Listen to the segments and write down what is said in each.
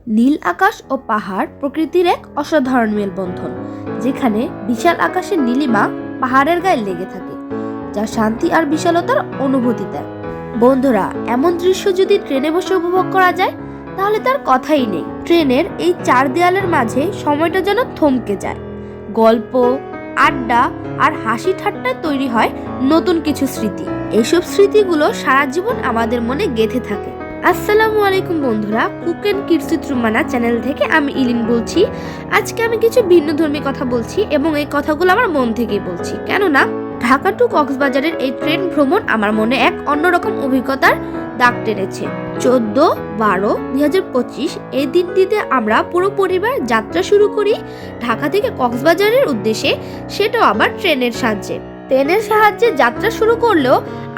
নীল আকাশ ও পাহাড় প্রকৃতির এক অসাধারণ মেলবন্ধন, যেখানে বিশাল আকাশের নীলিমা পাহাড়ের গায়ে লেগে থাকে, যা শান্তি আর বিশালতার অনুভূতি দেয়। বন্ধুরা, এমন দৃশ্য যদি ট্রেনে বসে উপভোগ করা যায় তাহলে তার কথাই নেই। ট্রেনের এই চার দেয়ালের মাঝে সময়টা যেন থমকে যায়। গল্প, আড্ডা আর হাসি ঠাট্টায় তৈরি হয় নতুন কিছু স্মৃতি। এইসব স্মৃতিগুলো সারা জীবন আমাদের মনে গেঁথে থাকে। আসসালামু আলাইকুম বন্ধুরা, cook and kids with Rumana channel থেকে আমি ইলিন বলছি। আজকে আমি কিছু ভিন্নধর্মী কথা বলছি এবং এই কথাগুলো আমার মন থেকেই বলছি, কেননা ঢাকা টু কক্সবাজারের এই ট্রেন ভ্রমণ আমার মনে এক অন্যরকম অভিজ্ঞতার দাগ টেনেছে। 14/12/2025 এই দিনটিতে আমরা পুরো পরিবার যাত্রা শুরু করি ঢাকা থেকে কক্সবাজারের উদ্দেশ্যে, সেটাও আবার ট্রেনের সাহায্যে। ট্রেনের সাহায্যে যাত্রা শুরু করলেও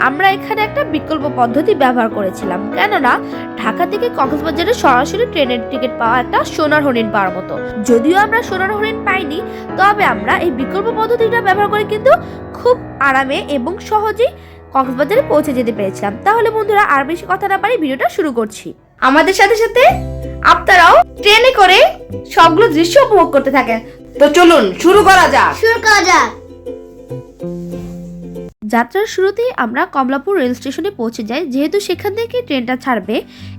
আমরা এখানে একটা বিকল্প পদ্ধতি ব্যবহার করেছিলাম, কেননা ঢাকা থেকে কক্সবাজারে সরাসরি ট্রেনের টিকিট পাওয়া একটা সোনার হরিণ পাওয়ার মতো। যদিও আমরা সোনার হরিণ পাইনি, তবে আমরা এই বিকল্প পদ্ধতিটা ব্যবহার করে কিন্তু খুব আরামে এবং সহজেই কক্সবাজারে পৌঁছে যেতে পেরেছিলাম। তাহলে বন্ধুরা, আর বেশি কথা না পারি ভিডিওটা শুরু করছি। আমাদের সাথে সাথে আপনারাও ট্রেনে করে সবগুলো দৃশ্য উপভোগ করতে থাকেন। তো চলুন শুরু করা যাক। যাত্রার শুরুতেই আমরা কমলাপুর রেল স্টেশনে পৌঁছে যাই, যেহেতু সেখান থেকে ট্রেনটা ছাড়বে।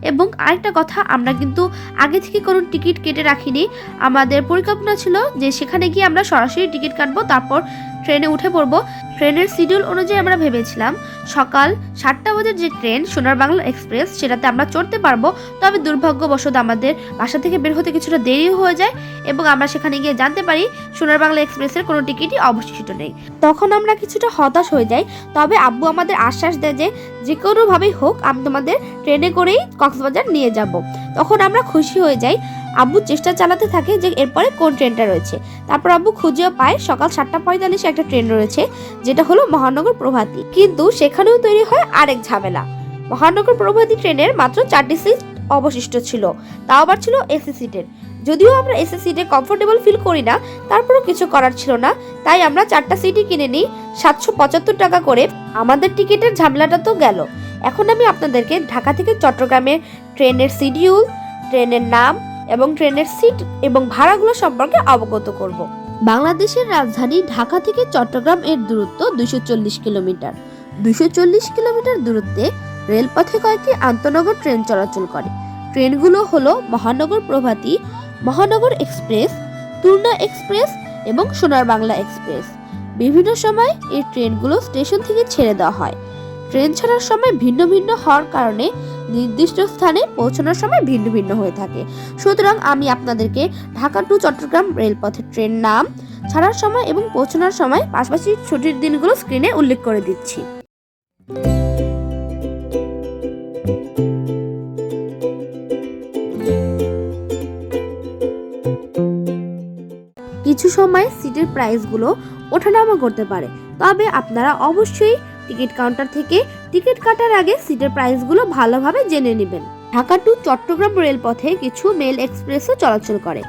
এবং আরেকটা কথা, আমরা কিন্তু আগে থেকে কোনো টিকিট কেটে রাখিনি। আমাদের পরিকল্পনা ছিল যে সেখানে গিয়ে আমরা সরাসরি টিকিট কাটবো, তারপর ট্রেনে উঠে পড়বো। ট্রেনের শিডিউল অনুযায়ী আমরা ভেবেছিলাম সকাল 7টা বাজে যে ট্রেন সোনার বাংলা এক্সপ্রেস, সেটাতে আমরা চড়তে পারবো। তবে দুর্ভাগ্যবশত আমাদের বাসা থেকে বের হতে কিছুটা দেরি হয়ে যায় এবং আমরা সেখানে গিয়ে জানতে পারি সোনার বাংলা এক্সপ্রেসের কোনো টিকিটই অবশিষ্ট নেই। তখন আমরা কিছুটা হতাশ হয়ে যাই। তবে আব্বু আমাদের আশ্বাস দেয় যে কোনোভাবেই হোক আমি তোমাদের ট্রেনে করেই কক্সবাজার নিয়ে যাব। তখন আমরা খুশি হয়ে যাই। আব্বু চেষ্টা চালাতে থাকে যে এরপরে কোন ট্রেনটা রয়েছে। তারপর আব্বু খুঁজেও পায় সকাল 7:45 একটা ট্রেন রয়েছে, যেটা হলো মহানগর প্রভাতী। কিন্তু সেখানেও তৈরি হয় আরেক ঝামেলা। মহানগর প্রভাতী ট্রেনের মাত্র 4টি সিট অবশিষ্ট ছিল, তাও আবার ছিল এসি সিটের। যদিও আমরা এসি সিটে কমফোর্টেবল ফিল করি না, তারপরও কিছু করার ছিল না, তাই আমরা 4টা সিটই কিনে নিই 775 টাকা করে। আমাদের টিকিটের ঝামেলাটা তো গেল। এখন আমি আপনাদেরকে ঢাকা থেকে চট্টগ্রামের ট্রেনের শিডিউল, ট্রেনের নাম এবং ট্রেনের সিট এবং ভাড়াগুলো সম্পর্কে অবগত করব। বাংলাদেশের রাজধানী ঢাকা থেকে চট্টগ্রাম এর দূরত্ব 240 কিলোমিটার। 240 কিলোমিটার দূরত্বে রেলপথে কয়েকটি আন্তনগর ট্রেন চলাচল করে। ট্রেনগুলো হলো মহানগর প্রভাতী, মহানগর এক্সপ্রেস, তুর্না এক্সপ্রেস এবং সোনার বাংলা এক্সপ্রেস। বিভিন্ন সময় এই ট্রেনগুলো স্টেশন থেকে ছেড়ে দেওয়া হয়। ট্রেন ছাড়ার সময় ভিন্ন ভিন্ন হওয়ার কারণে নির্দিষ্ট স্থানে পৌঁছানোর সময় ভিন্ন ভিন্ন হয়ে থাকে। সুতরাং আমি আপনাদেরকে ঢাকা টু চট্টগ্রাম রেলপথের ট্রেন নাম, ছাড়ার সময় এবং পৌঁছানোর সময় পাশাপাশি ছুটির দিনগুলো স্ক্রিনে উল্লেখ করে দিচ্ছি। কিছু সময় সিটের প্রাইসগুলো ওঠানামা করতে পারে, তবে আপনারা অবশ্যই টিকিট কাউন্টার থেকে টিকিট কাটার আগে সিটের প্রাইসগুলো ভালোভাবে জেনে নেবেন। ঢাকা টু চট্টগ্রাম রেলপথে কিছু মেল এক্সপ্রেসও চলাচল করে,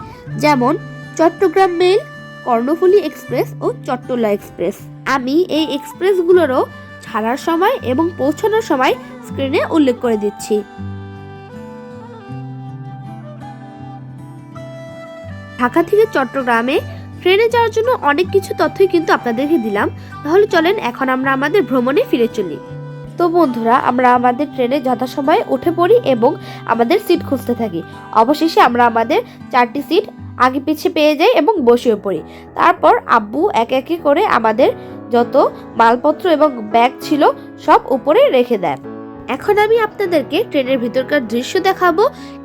যেমন চট্টগ্রাম মেল, কর্ণফুলী এক্সপ্রেস ও চট্টলা এক্সপ্রেস। আমি এই এক্সপ্রেসগুলোরও ছাড়ার সময় এবং পৌঁছানোর সময় স্ক্রিনে উল্লেখ করে দিচ্ছি। ঢাকা থেকে চট্টগ্রামে ট্রেনে যাওয়ার জন্য অনেক কিছু তথ্যই কিন্তু আপনাদেরকে দিলাম। তাহলে চলেন এখন আমরা আমাদের ভ্রমণে ফিরে চলি। তো বন্ধুরা, আমরা আমাদের ট্রেনে যথাসময়ে উঠে পড়ি এবং আমাদের সিট খুঁজতে থাকি। অবশেষে আমরা আমাদের 4টি সিট আগে পিছিয়ে পেয়ে যাই এবং বসেও পড়ি। তারপর আব্বু এক একে করে আমাদের যত মালপত্র এবং ব্যাগ ছিল সব উপরে রেখে দেয়। এখন আমি আপনাদেরকে ট্রেনের ভিতরকার দৃশ্য দেখাবো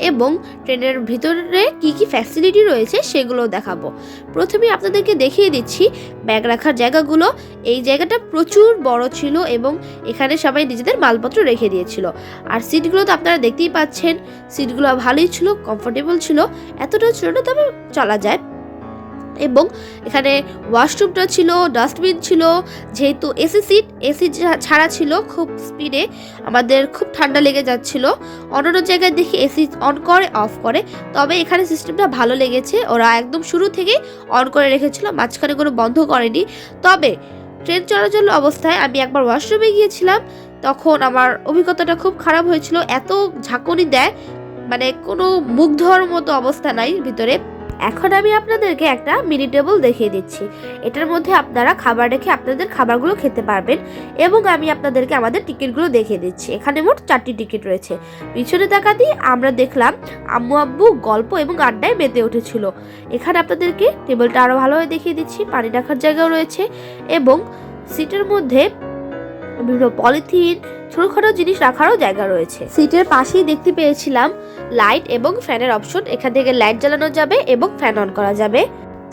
এবং ট্রেনের ভিতরে কি কি ফ্যাসিলিটি রয়েছে সেগুলো দেখাবো। প্রথমে আপনাদেরকে দেখিয়ে দিচ্ছি ব্যাগ রাখার জায়গাগুলো। এই জায়গাটা প্রচুর বড় ছিল এবং এখানে সবাই নিজেদের মালপত্র রেখে দিয়েছিল। আর সিটগুলো তো আপনারা দেখতেই পাচ্ছেন, সিটগুলো ভালোই ছিল, কমফোর্টেবল ছিল, এতটাও ছিল না তবে চলা যায়। এবং এখানে ওয়াশরুমটা ছিল, ডাস্টবিন ছিল। যেহেতু এসি ছাড়া ছিল, খুব স্পিডে আমাদের খুব ঠান্ডা লেগে যাচ্ছিল। অন্যান্য জায়গায় দেখি এসি অন করে অফ করে, তবে এখানে সিস্টেমটা ভালো লেগেছে। ওরা একদম শুরু থেকেই অন করে রেখেছিল, মাঝখানে কোনো বন্ধ করেনি। তবে ট্রেন চলাচল অবস্থায় আমি একবার ওয়াশরুমে গিয়েছিলাম, তখন আমার অভিজ্ঞতাটা খুব খারাপ হয়েছিল। এত ঝাঁকুনি দেয়, মানে কোনো মুখ ধোয়ার মতো অবস্থা নাই ভিতরে। এখন আমি আপনাদেরকে একটা মিনি টেবিল দেখিয়ে দিচ্ছি। এটার মধ্যে আপনারা খাবার রেখে আপনাদের খাবারগুলো খেতে পারবেন এবং আমি আপনাদেরকে আমাদের টিকিটগুলো দেখিয়ে দিচ্ছি। এখানে মোট 4টি টিকিট রয়েছে। পিছনে তাকাতেই আমরা দেখলাম আম্মু আব্বু গল্প এবং আড্ডায় মেতে উঠেছিল। এখানে আপনাদেরকে টেবিলটা আরো ভালোভাবে দেখিয়ে দিচ্ছি। পানি রাখার জায়গাও রয়েছে এবং সিটের মধ্যে বিভিন্ন পলিথিন ছোটখাটো জিনিস রাখারও জায়গা রয়েছে। সিটের পাশেই দেখতে পেয়েছিলাম লাইট এবং ফ্যানের অপশন। এখান থেকে লাইট জ্বালানো যাবে এবং ফ্যান অন করা যাবে।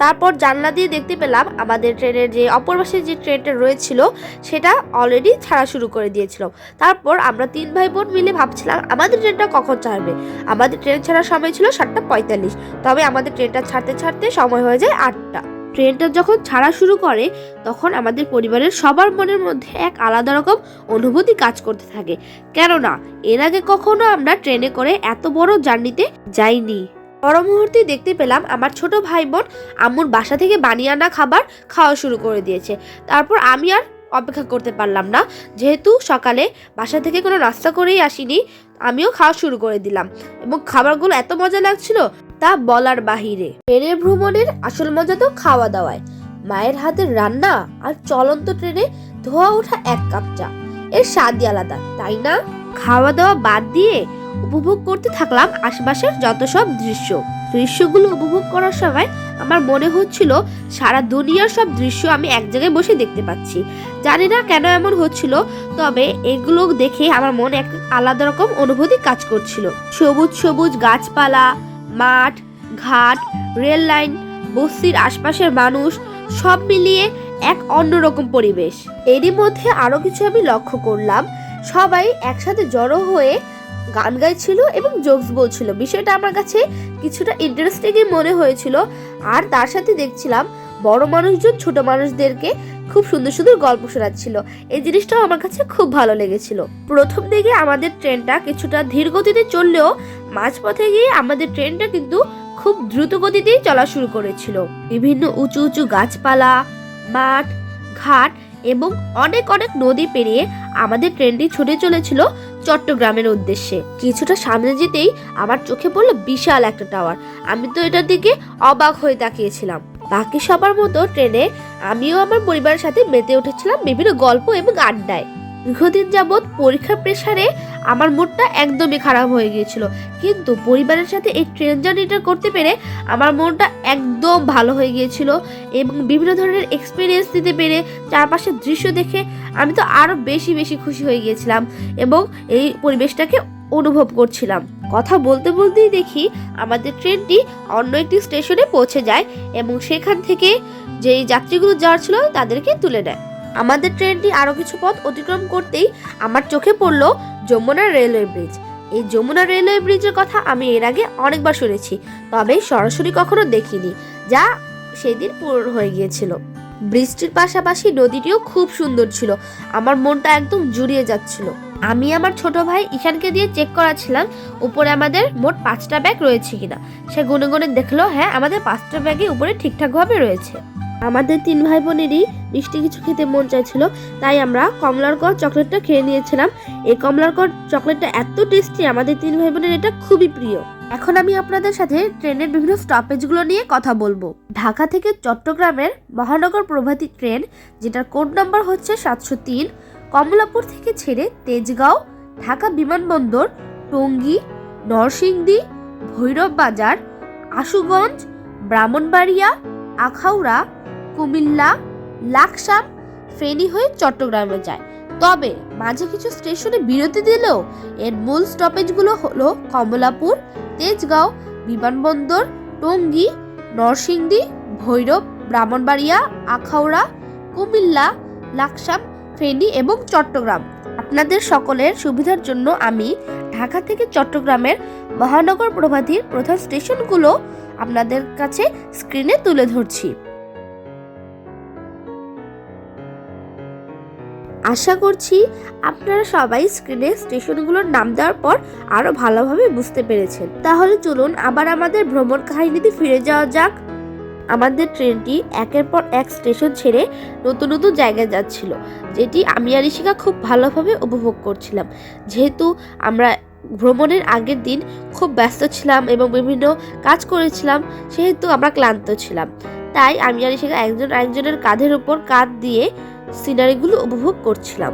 তারপর জানলা দিয়ে দেখতে পেলাম আমাদের ট্রেনের যে অপর পাশে যে ট্রেনটা রয়েছিল সেটা অলরেডি ছাড়া শুরু করে দিয়েছিল। তারপর আমরা 3 ভাই বোন মিলে ভাবছিলাম আমাদের ট্রেনটা কখন ছাড়বে। আমাদের ট্রেন ছাড়ার সময় ছিল 7:45, তবে আমাদের ট্রেনটা ছাড়তে ছাড়তে সময় হয়ে যায় 8টা। ট্রেনটা যখন ছাড়া শুরু করে তখন আমাদের পরিবারের সবার মনের মধ্যে এক আলাদা রকম অনুভূতি কাজ করতে থাকে, কেননা এর আগে কখনো আমরা ট্রেনে করে এত বড় জার্নিতে যাইনি। পর মুহূর্তে দেখতে পেলাম আমার ছোট ভাই বোন আম্মুর বাসা থেকে বানিয়ে আনা খাবার খাওয়া শুরু করে দিয়েছে। তারপর আমি আর অপেক্ষা করতে পারলাম না, যেহেতু সকালে বাসা থেকে কোনো নাস্তা করেই আসিনি, আমিও খাওয়া শুরু করে দিলাম এবং খাবারগুলো এত মজা লাগছিল তা বলার বাহিরে। ট্রেনের ভ্রমণের আসল মজা তো খাওয়া দাওয়ায়। মায়ের হাতের রান্না আর চলন্ত ট্রেনে ধোয়া ওঠা 1 কাপ চা, এর স্বাদই আলাদা, তাই না? খাওয়া দাওয়া বাদ দিয়ে উপভোগ করতে থাকলাম আশেপাশের যত সব দৃশ্যগুলো উপভোগ করার সময় আমার মনে হচ্ছিল সারা দুনিয়ার সব দৃশ্য আমি এক জায়গায় বসে দেখতে পাচ্ছি। জানি না কেন এমন হচ্ছিল, তবে এগুলো দেখে আমার মনে এক আলাদা রকম অনুভূতি কাজ করছিল। সবুজ সবুজ গাছপালা, মাঠ, ঘাট, রেল লাইন, বস্তির আশপাশের মানুষ, সব মিলিয়ে এক অন্যরকম পরিবেশ। এরই মধ্যে আরো কিছু আমি লক্ষ্য করলাম, সবাই একসাথে জড়ো হয়ে গান গাইছিল এবং জোকস বলছিল। বিষয়টা আমার কাছে কিছুটা ইন্টারেস্টিংই মনে হয়েছিল। আর তার সাথে দেখছিলাম বড় মানুষজন ছোট মানুষদেরকে খুব সুন্দর সুন্দর গল্প শোনাচ্ছিল। এই জিনিসটাও আমার কাছে খুব ভালো লেগেছিল। প্রথম দিকে আমাদের ট্রেনটা কিছুটা ধীর গতিতে চললেও মাঝপথে গিয়ে আমাদের ট্রেনটা কিন্তু খুব দ্রুত গতিতেই চলা শুরু করেছিল। বিভিন্ন উঁচু উঁচু গাছপালা, মাঠ, ঘাট এবং অনেক অনেক নদী পেরিয়ে আমাদের ট্রেনটি ছুটে চলেছিল চট্টগ্রামের উদ্দেশ্যে। কিছুটা সামনে যেতেই আমার চোখে পড়লো বিশাল একটা টাওয়ার। আমি তো এটার দিকে অবাক হয়ে তাকিয়েছিলাম। বাকি সবার মতো ট্রেনে আমিও আমার পরিবারের সাথে মেতে উঠেছিলাম বিভিন্ন গল্প এবং আড্ডায়। দীর্ঘদিন যাবৎ পরীক্ষার প্রেসারে আমার মুডটা একদমই খারাপ হয়ে গিয়েছিল, কিন্তু পরিবারের সাথে এই ট্রেন জার্নিটা করতে পেরে আমার মনটা একদম ভালো হয়ে গিয়েছিল এবং বিভিন্ন ধরনের এক্সপিরিয়েন্স দিতে পেরে চারপাশের দৃশ্য দেখে আমি তো আরো বেশি বেশি খুশি হয়ে গিয়েছিলাম এবং এই পরিবেশটাকে অনুভব করছিলাম। কথা বলতে বলতেই দেখি আমাদের ট্রেনটি অন্য একটি স্টেশনে পৌঁছে যায় এবং সেখান থেকে যেই যাত্রীগুলো যাওয়ার ছিল তাদেরকে তুলে নেয়। আমাদের ট্রেনটি আরো কিছু পথ অতিক্রম করতেই আমার চোখে পড়লো যমুনা রেলওয়ে ব্রিজ। এই যমুনা রেলওয়ে ব্রিজের কথা আমি এর আগে অনেকবার শুনেছি, তবে সরাসরি কখনো দেখিনি, যা সেদিন পূরণ হয়ে গিয়েছিল। ব্রিজটির পাশাপাশি নদীটিও খুব সুন্দর ছিল। আমার মনটা একদম জুড়িয়ে যাচ্ছিল। আমি আমার ছোট ভাই ঈশানকে দিয়ে চেক করাছিলাম উপরে আমাদের মোট 5টা ব্যাগ রয়েছে কিনা। সে গুনে গুনে দেখলো হ্যাঁ, আমাদের 5টা ব্যাগই উপরে ঠিকঠাকভাবে রয়েছে। আমাদের 3 ভাই বোনেরই মিষ্টি কিছু খেতে মন চাইছিল, তাই আমরা কমলার কর চকলেটটা খেয়ে নিয়েছিলাম। এই কমলার কর চকলেটটা এত টেস্টি, আমাদের 3 ভাই বোনের এটা খুবই প্রিয়। এখন আমি আপনাদের সাথে ট্রেনের বিভিন্ন স্টপেজগুলো নিয়ে কথা বলবো। ঢাকা থেকে চট্টগ্রামের মহানগর প্রভাতী ট্রেন, যেটার কোড নাম্বার হচ্ছে 703, কমলাপুর থেকে ছেড়ে তেজগাঁও, ঢাকা বিমানবন্দর, টঙ্গী, নরসিংদী, ভৈরব বাজার, আশুগঞ্জ, ব্রাহ্মণবাড়িয়া, আখাউড়া, কুমিল্লা, লাকসাম, ফেনী হয়ে চট্টগ্রামে যায়। তবে মাঝে কিছু স্টেশনে বিরতি দিলেও এর মূল স্টপেজগুলো হলো কমলাপুর, তেজগাঁও, বিমানবন্দর, টঙ্গী, নরসিংদী, ভৈরব, ব্রাহ্মণবাড়িয়া, আখাউড়া, কুমিল্লা, লাকসাম, ফেনী এবং চট্টগ্রাম। আপনাদের সকলের সুবিধার জন্য আমি ঢাকা থেকে চট্টগ্রামের মহানগর প্রভাতীর প্রধান স্টেশনগুলো আপনাদের কাছে স্ক্রিনে তুলে ধরছি। আশা করছি আপনারা সবাই স্ক্রিনে স্টেশনগুলোর নাম দেওয়ার পর আরো ভালোভাবে বুঝতে পেরেছেন। তাহলে চলুন আবার আমাদের ভ্রমণ কাহিনীতে ফিরে যাওয়া যাক। আমাদের ট্রেনটি একের পর এক স্টেশন ছেড়ে নতুন নতুন জায়গায় যাচ্ছিল, যেটি আমি আর ঋষিকা খুব ভালোভাবে উপভোগ করছিলাম। যেহেতু আমরা ভ্রমণের আগের দিন খুব ব্যস্ত ছিলাম এবং বিভিন্ন কাজ করেছিলাম, সেহেতু আমরা ক্লান্ত ছিলাম। তাই আমি আর ইশিকা একজন আরেকজনের কাঁধের উপর কাঁধ দিয়ে সিনারিগুলো উপভোগ করছিলাম।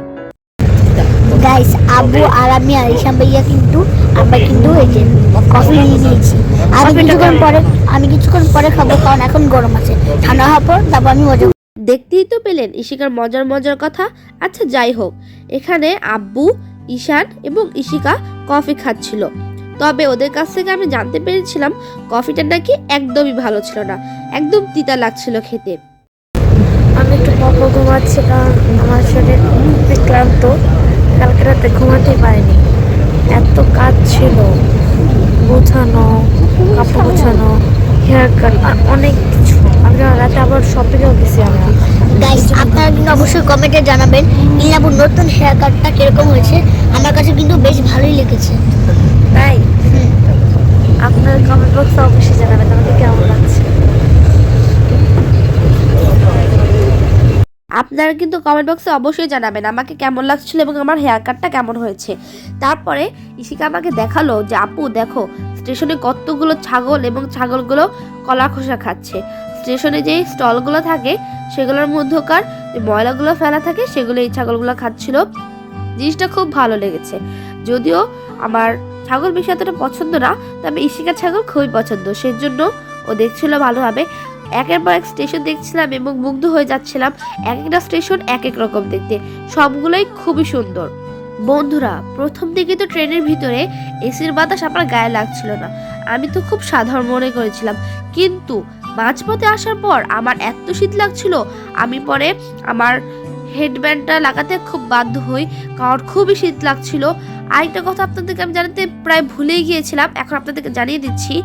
গাইস, আব্বু আর আমি আর ইশাম ভাইয়া কিন্তু আমরা কিন্তু এই যে কফি নিয়ে নিয়েছি। আমি কিছুক্ষণ পরে খাবো, কারণ এখন গরম আছে। ঠান্ডা হওয়ার পর তারপর আমি মজা। দেখতেই তো পেলেন ইশিকার মজার কথা। আচ্ছা যাই হোক, এখানে আব্বু, ঈশান এবং ইশিকা কফি খাচ্ছিল। তবে ওদের কাছ থেকে আমি জানতে পেরেছিলাম কফিটা নাকি একদমই ভালো ছিল না, একদম তিতা লাগছিল খেতে। আমি একটু পরপর ঘুমাচ্ছি, কারণ আমার শরীর খুবই ক্লান্ত। কালকে রাতে ঘুমাতেই পারিনি, এত কাজ ছিল, গোছানো, কাপড় গোছানো, হেয়ার কাট আর অনেক কিছু। আজকে রাতে আবার শপিংও গেছি আমরা। গাইস, আপনারা কিন্তু অবশ্যই কমেন্টে জানাবেন ইলাবুর নতুন হেয়ার কাটটা কিরকম হয়েছে। আমার কাছে কিন্তু বেশ ভালোই লেগেছে। তাই আপনার কমেন্ট বক্সে অবশ্যই জানাবেন আমাকে কেমন লাগছে। আপনারা কিন্তু কমেন্ট বক্সে অবশ্যই জানাবেন আমাকে কেমন লাগছিল এবং আমার হেয়ার কাটটা কেমন হয়েছে। তারপরে ইশিকা আমাকে দেখালো যে আপু দেখো, স্টেশনে কতগুলো ছাগল এবং ছাগলগুলো কলা খোসা খাচ্ছে। স্টেশনে যেই স্টলগুলো থাকে সেগুলোর মধ্যকার যে ময়লাগুলো ফেলা থাকে সেগুলো এই ছাগলগুলো খাচ্ছিল। জিনিসটা খুব ভালো লেগেছে। যদিও আমার ছাগল বেশি এতটা পছন্দ না, তবে ইশিকার ছাগল খুবই পছন্দ, সেজন্য ও দেখছিল ভালোভাবে। একের পর এক স্টেশন দেখছিলাম এবং মুগ্ধ হয়ে যাচ্ছিলাম। এক একটা স্টেশন এক এক রকম দেখতে, সবগুলোই খুবই সুন্দর। বন্ধুরা, প্রথম দিকে তো ট্রেনের ভিতরে এসির বাতাস আমার গায়ে লাগছিল না, আমি তো খুব সাধারণ মনে করেছিলাম। কিন্তু মাঝপথে আসার পর আমার এত শীত লাগছিল, আমি পরে আমার হেডব্যান্ডটা লাগাতে খুব বাধ্য হই, কারণ খুবই শীত লাগছিল। আরেকটা কথা আপনাদেরকে আমি জানাতে প্রায় ভুলেই গিয়েছিলাম, এখন আপনাদেরকে জানিয়ে দিচ্ছি।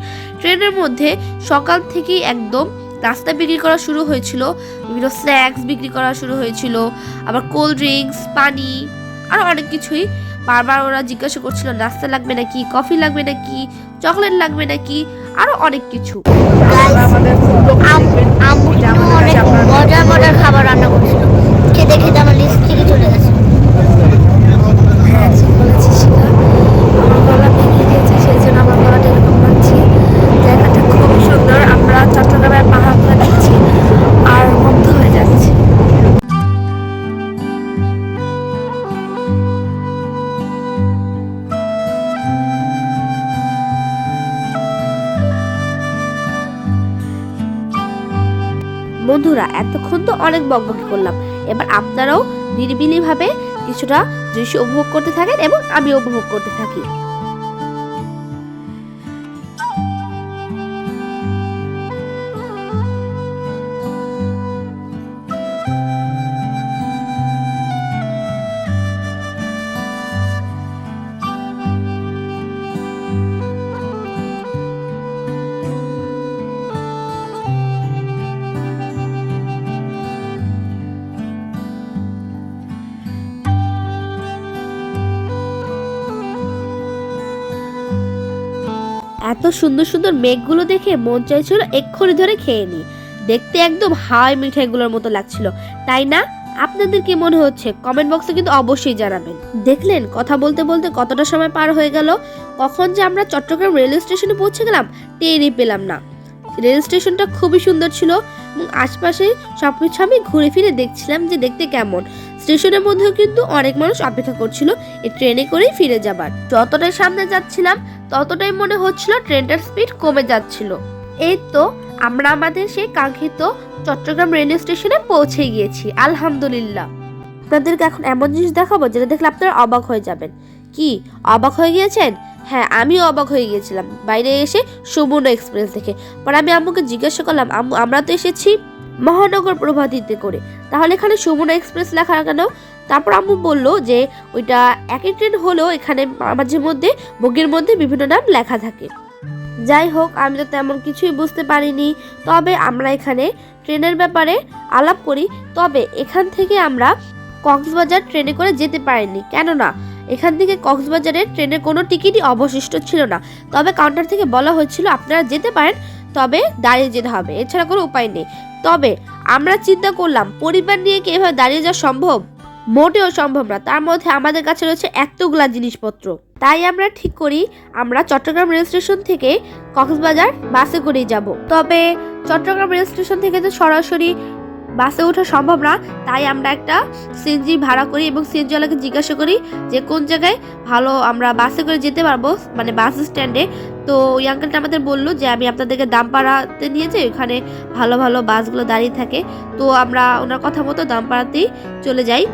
ট্রেনের মধ্যে সকাল থেকেই একদম নাস্তা বিক্রি করা শুরু হয়েছিল, বিভিন্ন স্ন্যাক্স বিক্রি করা শুরু হয়েছিল, আবার কোল্ড ড্রিঙ্কস, পানি, আরও অনেক কিছুই। বারবার ওরা জিজ্ঞাসা করছিল নাস্তা লাগবে নাকি, কফি লাগবে নাকি, চকলেট লাগবে নাকি, আরও অনেক কিছু। অনেক মজার খাবার রান্না করছিল, খেতে খেতে আমার লিস্ট থেকে চলে গেছে। হ্যাঁ, ঠিক বলেছিস শিখা, আমার গলা ভেঙে গিয়েছে, সেই জন্য আমার গলাটা এরকম লাগছে। জায়গাটা খুবই সুন্দর, আমরা চট্টগ্রামের পাহাড়গুলো দেখছি আর মুগ্ধ হয়ে যাচ্ছি। বন্ধুরা, এতক্ষণ তো অনেক বকবকি করলাম, এবার আপনারাও নিরিবিলিভাবে কিছুটা দৃশ্য উপভোগ করতে থাকেন এবং আমি উপভোগ করতে থাকি। এত সুন্দর সুন্দর মেঘগুলো দেখে মন চাইছিল এক্ষুনি ধরে খেয়ে নি। দেখতে একদম হাওয়াই মিঠাইগুলোর মতো লাগছিল, তাই না? আপনাদের কি মনে হচ্ছে কমেন্ট বক্সে কিন্তু অবশ্যই জানাবেন। দেখলেন কথা বলতে বলতে কতটা সময় পার হয়ে গেল, কখন যে আমরা চট্টগ্রাম রেলওয়ে স্টেশনে পৌঁছে গেলাম টেরই পেলাম না। রেল স্টেশনটা খুবই সুন্দর ছিল এবং আশপাশে সবকিছু আমি ঘুরে ফিরে দেখছিলাম যে দেখতে কেমন। স্টেশনের মধ্যেও কিন্তু অনেক মানুষ অপেক্ষা করছিল এই ট্রেনে করেই ফিরে যাবার। যতটাই সামনে যাচ্ছিলাম ততটাই মনে হচ্ছিল ট্রেনটার স্পিড কমে যাচ্ছিল। এই তো আমরা আমাদের সেই কাঙ্ক্ষিত চট্টগ্রাম রেলওয়ে স্টেশনে পৌঁছে গিয়েছি, আলহামদুলিল্লাহ। আপনাদেরকে এখন এমন জিনিস দেখাবো যেটা দেখলে আপনারা অবাক হয়ে যাবেন। কি অবাক হয়ে গিয়েছেন? হ্যাঁ, আমিও অবাক হয়ে গিয়েছিলাম বাইরে এসে সুবর্ণ এক্সপ্রেস দেখে। পরে আমি আম্মুকে জিজ্ঞাসা করলাম, আম্মু আমরা তো এসেছি মহানগর প্রভাতীতে করে, তাহলে এখানে সুবর্ণ এক্সপ্রেস লেখা কেন? তারপর আম্মু বলল যে ওইটা একই ট্রেন হলেও এখানে মাঝে মধ্যে বগির মধ্যে বিভিন্ন নাম লেখা থাকে। যাই হোক, আমি তো তেমন কিছুই বুঝতে পারিনি। তবে আমরা এখানে ট্রেনের ব্যাপারে আলাপ করি। তবে এখান থেকে আমরা কক্সবাজার ট্রেনে করে যেতে পারিনি, কেননা এখান থেকে কক্সবাজারের ট্রেনের কোনো টিকিটই অবশিষ্ট ছিল না। তবে কাউন্টার থেকে বলা হয়েছিল আপনারা যেতে পারেন, তবে দাঁড়িয়ে যেতে হবে, এছাড়া কোনো উপায় নেই। তবে আমরা চিন্তা করলাম পরিবার নিয়ে কি এভাবে দাঁড়িয়ে যাওয়া সম্ভব? মোটেও সম্ভব না। তার মধ্যে আমাদের কাছে রয়েছে এতগুলা জিনিসপত্র। তাই আমরা ঠিক করি আমরা চট্টগ্রাম রেল স্টেশন থেকে কক্সবাজার বাসে করেই যাব। তবে চট্টগ্রাম রেল স্টেশন থেকে তো সরাসরি বাসে ওঠা সম্ভব না, তাই আমরা একটা সিএনজি ভাড়া করি এবং সিএনজিওয়ালাকে জিজ্ঞাসা করি যে কোন জায়গায় ভালো আমরা বাসে করে যেতে পারবো, মানে বাস স্ট্যান্ডে। তো ওই আঙ্কেলটা আমাদের বললো যে আমি আপনাদেরকে দামপাড়াতে নিয়ে যাই, ওখানে ভালো ভালো বাসগুলো দাঁড়িয়ে থাকে। তো আমরা ওনার কথা মতো দামপাড়াতেই চলে যাই।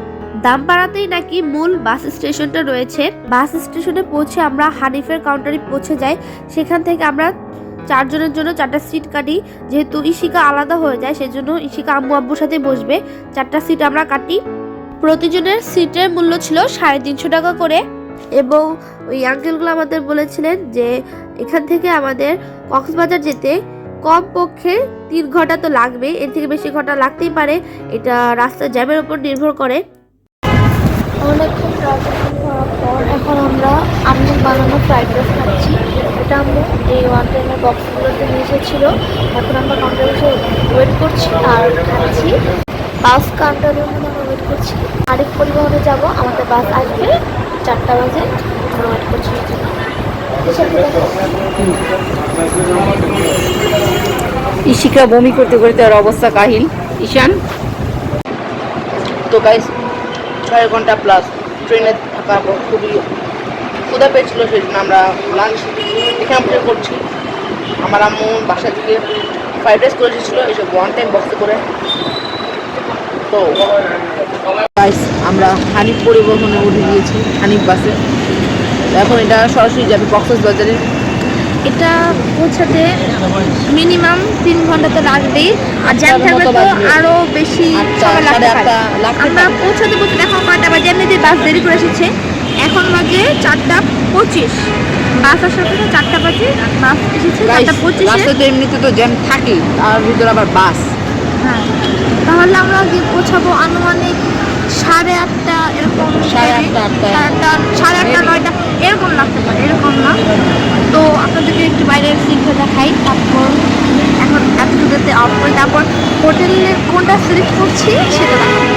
দামপাড়াতেই নাকি মূল বাস স্টেশনটা রয়েছে। বাস স্টেশনে পৌঁছে আমরা হানিফের কাউন্টারে পৌঁছে যাই। সেখান থেকে আমরা 4 জনের জন্য 4টা সিট কাটি। যেহেতু ইশিকা আলাদা হয়ে যায় সেজন্য ইশিকা আম্মু আব্বুর সাথে বসবে। 4টা সিট আমরা কাটি। প্রতিজনের সিটের মূল্য ছিল 350 টাকা করে। এবং ওই আঙ্কেলগুলো আমাদের বলেছিলেন যে এখান থেকে আমাদের কক্সবাজার যেতে কম পক্ষে 3 ঘন্টা তো লাগবে, এর থেকে বেশি ঘন্টা লাগতেই পারে, এটা রাস্তার জ্যামের উপর নির্ভর করে। অনেকক্ষণ ট্রাভেল করার পর এখন আমরা আম্মুর বানানো ফ্রাইড রাইস খাচ্ছি। এটা আম্মু এই 1 টাইমের বক্সগুলোতে নিয়ে এসেছিল। এখন আমরা কাউন্টারে এসে ওয়েট করছি আর খাচ্ছি। বাস কাউন্টারের মধ্যে আমরা ওয়েট করছি। আরেক পরিবহনে যাব, আমাদের বাস আসবে 4টা বাজে। আমরা ওয়েট করছি। ইশিকা বমি করতে করতে আর অবস্থা কাহিল। ঈশান তো গাইস 4 ঘন্টা প্লাস ট্রেনে থাকা খুবই ক্ষুধা পেয়েছিল, সেই জন্য আমরা লাঞ্চ এখানে করছি। আমার আম্মু বাসা থেকে ফ্রাইড রাইস করে এসেছিলো এইসব 1 টাইম বক্সে করে। তো গাইস আমরা হানিফ পরিবহনে উঠে গিয়েছি, হানিফ বাসে। এখন এটা সরাসরি যাবে কক্সবাজারে। এটা পৌঁছাতে মিনিমাম 3 ঘন্টা তো লাগবেই, আর জ্যাম থাকলে তো আরো বেশি সময় লাগতে পারে। আমরা পৌঁছাতে এখন কয়টা বাজে? এমনিতে বাস দেরি করে এসেছে, এখন বাজে 4:25। বাস আসার পরে 4টা বাজে, বাস এসেছে 4:25। রাস্তায় তো এমনিতে তো জ্যাম থাকে, আর ভিতরে আবার বাস। হ্যাঁ, তাহলে আমরা গিয়ে পৌঁছাবো আনুমানিক 8:30 এরকম, 8:30 9টা এরকম লাগতে পারে, এরকম না। তো আপনাদেরকে একটু বাইরের সিটটা দেখাই, তারপর এখন এতটুকুতে অফ করে তারপর হোটেলে কোনটা সিলেক্ট করছি সেটা দেখাই।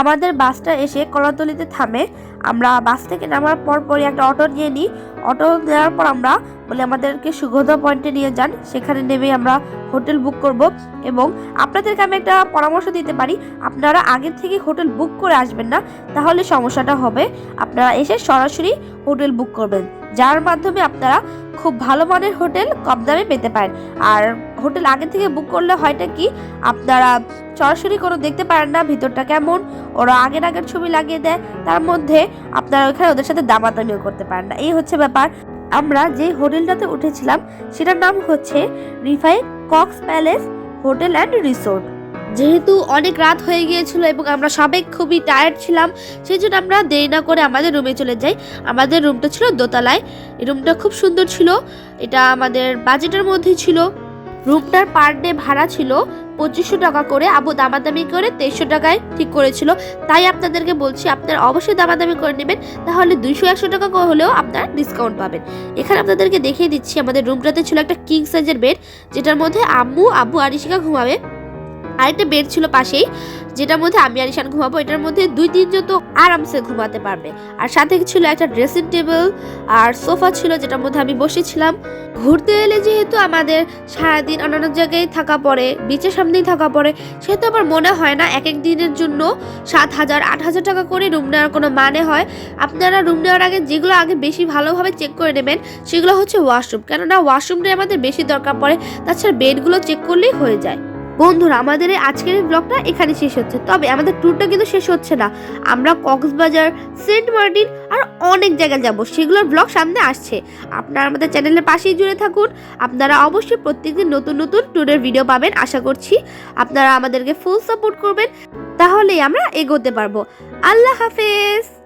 আমাদের বাসটা এসে কলাতলিতে থামে। আমরা বাস থেকে নামার পরই একটা অটো নিয়ে নিই। অটো নেওয়ার পর আমরা বলে আমাদেরকে সুগন্ধা পয়েন্টে নিয়ে যান। সেখানে নেমে আমরা হোটেল বুক করব। এবং আপনাদেরকে আমি একটা পরামর্শ দিতে পারি, আপনারা আগের থেকে হোটেল বুক করে আসবেন না, তাহলে সমস্যাটা হবে। আপনারা এসে সরাসরি হোটেল বুক করবেন, যার মাধ্যমে আপনারা খুব ভালো মানের হোটেল কম দামে পেতে পারেন। আর হোটেল আগে থেকে বুক করলে হয়টা কি, আপনারা সরাসরি কোনো দেখতে পারেন না ভিতরটা কেমন, ওরা আগের ছবি লাগিয়ে দেয়, তার মধ্যে আপনারা ওখানে ওদের সাথে দামাদামিও করতে পারেন না। এই হচ্ছে ব্যাপার। আমরা যে হোটেলটাতে উঠেছিলাম সেটার নাম হচ্ছে রিফাই Cox palace hotel and resort. যেহেতু অনেক রাত হয়ে গিয়েছিল এবং আমরা সবাই খুবই টায়ার্ড ছিলাম, সেই জন্য আমরা দেরি না করে আমাদের রুমে চলে যাই। আমাদের রুমটা ছিল দোতলায়। এই রুমটা খুব সুন্দর ছিল, এটা আমাদের বাজেটের মধ্যেই ছিল। রুমটার পার ডে ভাড়া ছিল 2500 টাকা করে। আবু দামাদামি করে 2300 টাকায় ঠিক করেছিল। তাই আপনাদেরকে বলছি আপনারা অবশ্যই দামাদামি করে নেবেন, তাহলে 200-100 টাকা হলেও আপনারা ডিসকাউন্ট পাবেন। এখানে আপনাদেরকে দেখিয়ে দিচ্ছি, আমাদের রুমটাতে ছিল একটা কিং সাইজের বেড, যেটার মধ্যে আম্মু আব্বু আর ইশিকা ঘুমাবে। আরেকটা বেড ছিল পাশেই, যেটার মধ্যে আমি আর ঈশান ঘুমাবো। এটার মধ্যে 2-3 জন তো আরামসে ঘুমাতে পারবে। আর সাথে ছিল একটা ড্রেসিং টেবিল আর সোফা ছিল, যেটার মধ্যে আমি বসেছিলাম। ঘুরতে এলে যেহেতু আমাদের সারাদিন অন্যান্য জায়গায় থাকা পড়ে, বিচের সামনেই থাকা পড়ে, সেহেতু আবার মনে হয় না এক দিনের জন্য 7,000-8,000 টাকা করে রুম নেওয়ার কোনো মানে হয়। আপনারা রুম নেওয়ার আগে যেগুলো আগে বেশি ভালোভাবে চেক করে নেবেন সেগুলো হচ্ছে ওয়াশরুম, কেননা ওয়াশরুমটাই আমাদের বেশি দরকার পড়ে। তাছাড়া বেডগুলো চেক করলেই হয়ে যায়। বন্ধুরা, আমাদের এই আজকের এই ব্লগটা এখানে শেষ হচ্ছে। তবে আমাদের ট্যুরটা কিন্তু শেষ হচ্ছে না। আমরা কক্সবাজার, সেন্ট মার্টিন আর অনেক জায়গায় যাব, সেগুলোর ব্লগ সামনে আসছে। আপনারা আমাদের চ্যানেলের পাশেই জুড়ে থাকুন। আপনারা অবশ্যই প্রত্যেকদিন নতুন নতুন ট্যুরের ভিডিও পাবেন আশা করছি। আপনারা আমাদেরকে ফুল সাপোর্ট করবেন, তাহলেই আমরা এগোতে পারবো। আল্লাহ হাফেজ।